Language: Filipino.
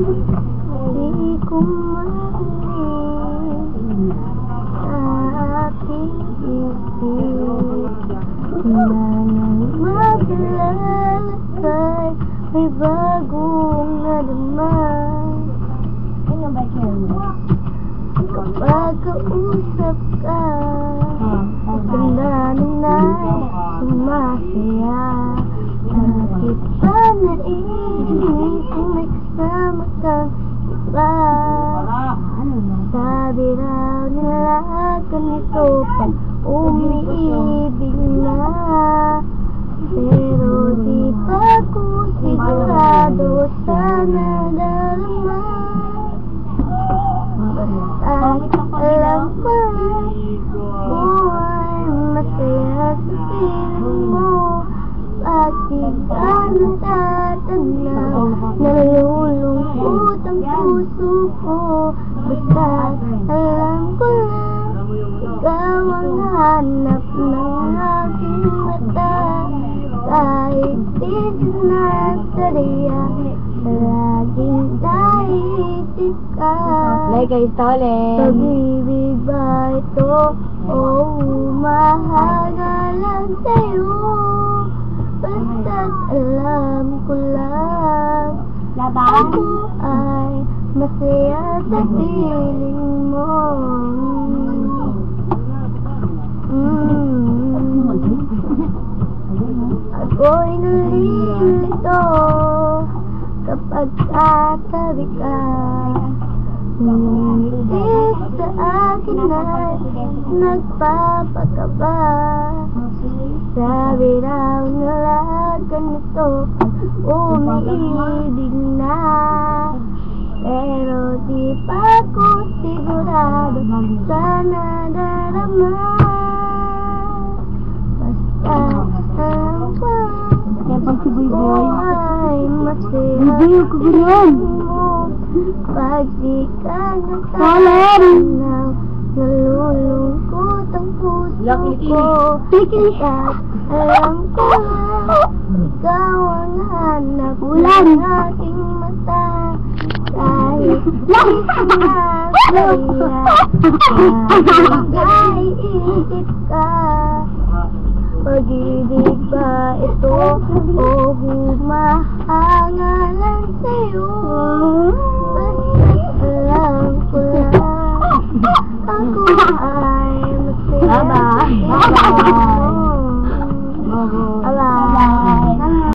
Di ko mahalin sa aking isip na nang maglalasay may bagong nadama. Kapag kausap ka, ganda nang sumasaya. Bakit ba naiisip may kasama kang iba? Sabi raw nila ganito pag umiibig na, pero di pa ko sigurado sana darama. Basta't alam mo, buhay masaya sa piling mo. Bakit ka natataglaw, nalulungkot ang puso ko. Basta't alam ko lang, ikaw ang hanap ng aking mata. Kahit di na tariya, laging naisip ka. Pag-ibig ba ito o umahanga sa'yo? Basta't alam ko lang, ako ay masaya sa piling mo. Ako'y nalilito kapag katabi ka. Ngunit sa akin ay nagpapakaba. Sabi raw nila ganito pag umiibig na, pero di pa ko sigurado sana darama. Basta alam ko ay masaya mo. Pag di ka natanaw, nalulungkot ang puso ko. At alam ko lang, ikaw ang hanap ng aking mata. Kahit di sumasaya, naiisip ka. Pag-ibig ba ito o